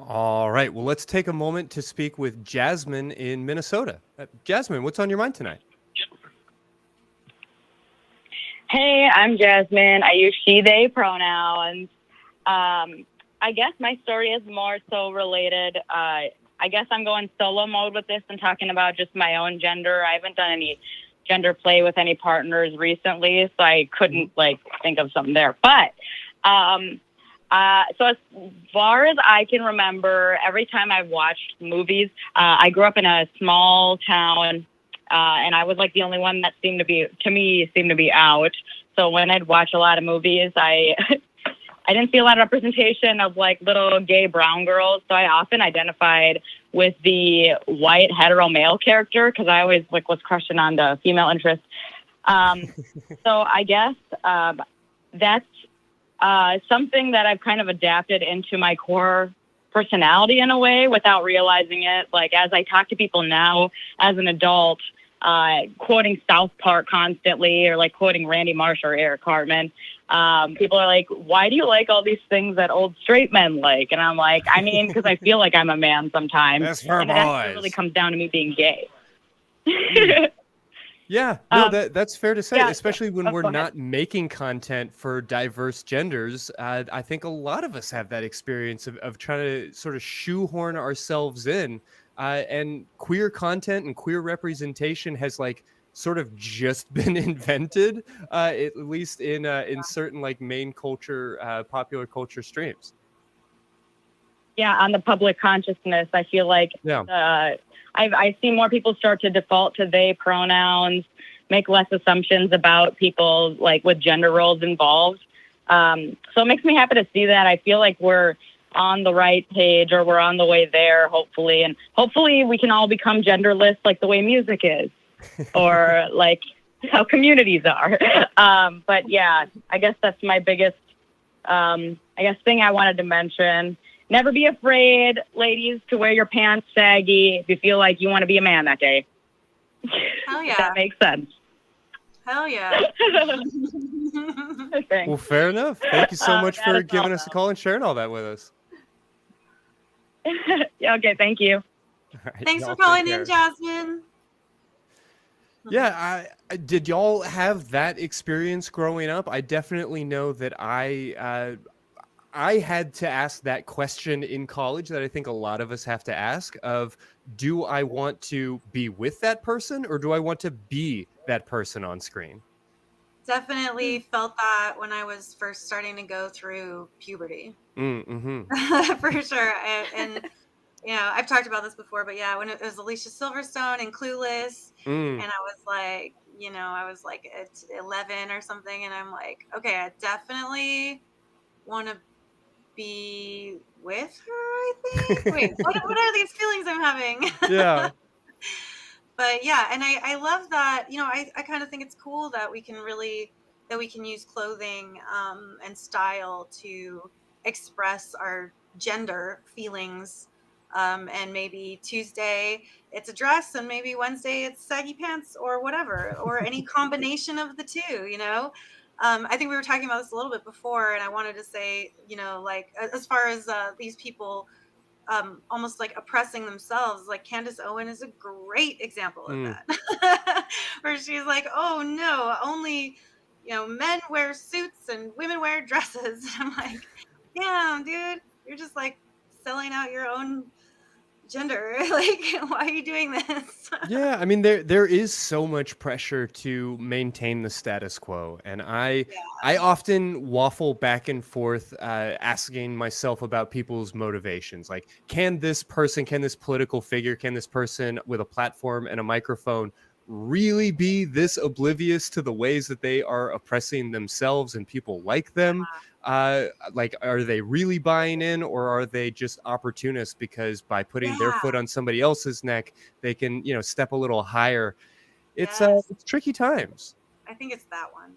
All right. Well, let's take a moment to speak with Jasmine in Minnesota. Jasmine, what's on your mind tonight? Hey, I'm Jasmine. I use she, they pronouns. I guess my story is more so related. I guess I'm going solo mode with this and talking about just my own gender. I haven't done any gender play with any partners recently, so I couldn't think of something there. But so as far as I can remember, every time I've watched movies, I grew up in a small town, and I was like the only one that seemed to be out. So when I'd watch a lot of movies, I I didn't see a lot of representation of like little gay brown girls. So I often identified with the white hetero male character because I always was crushing on the female interest. So I guess that's something that I've kind of adapted into my core personality in a way without realizing it. Like as I talk to people now as an adult, quoting South Park constantly or like quoting Randy Marsh or Eric Cartman, people are like, why do you like all these things that old straight men like? And I'm like, I mean, because I feel like I'm a man sometimes. That's for and it boys. actually really comes down to me being gay. Yeah, no, that's fair to say, yeah, especially when we're go ahead. not making content for diverse genders. I think a lot of us have that experience of trying to sort of shoehorn ourselves in. And queer content and queer representation has sort of just been invented, at least in certain main culture, popular culture streams. Yeah, on the public consciousness, I feel like I see more people start to default to they pronouns, make less assumptions about people with gender roles involved. So it makes me happy to see that. I feel like we're on the right page or we're on the way there, hopefully. And hopefully we can all become genderless like the way music is or like how communities are. But yeah, I guess that's my biggest, thing I wanted to mention. Never be afraid, ladies, to wear your pants saggy if you feel like you want to be a man that day. Hell yeah. That makes sense. Hell yeah. Well, fair enough. Thank you so much for giving us a call and sharing all that with us. Yeah, okay, thank you. Right, thanks for calling in, Jasmine. Yeah, did y'all have that experience growing up? I definitely know that I had to ask that question in college that I think a lot of us have to ask of, do I want to be with that person or do I want to be that person on screen? Definitely felt that when I was first starting to go through puberty. Mm-hmm. For sure. And I've talked about this before, but yeah, when it was Alicia Silverstone and Clueless, and I was like, at 11 or something, and I'm like, okay, I definitely want to be with her, I think. Wait, what are these feelings I'm having? Yeah. But yeah, and I love that, I kind of think it's cool that we can use clothing and style to express our gender feelings. And maybe Tuesday it's a dress and maybe Wednesday it's saggy pants or whatever, or any combination of the two, I think we were talking about this a little bit before, and I wanted to say, as far as these people almost like oppressing themselves, like Candace Owen is a great example of that. Where she's like, oh no, only men wear suits and women wear dresses. I'm like, damn, dude, you're just like selling out your own gender. Like, why are you doing this? Yeah, I mean there is so much pressure to maintain the status quo, and I often waffle back and forth, asking myself about people's motivations. Like, can this political figure, can this person with a platform and a microphone really be this oblivious to the ways that they are oppressing themselves and people like them? Are they really buying in, or are they just opportunists because by putting their foot on somebody else's neck, they can, step a little higher? It's tricky times. I think it's that one.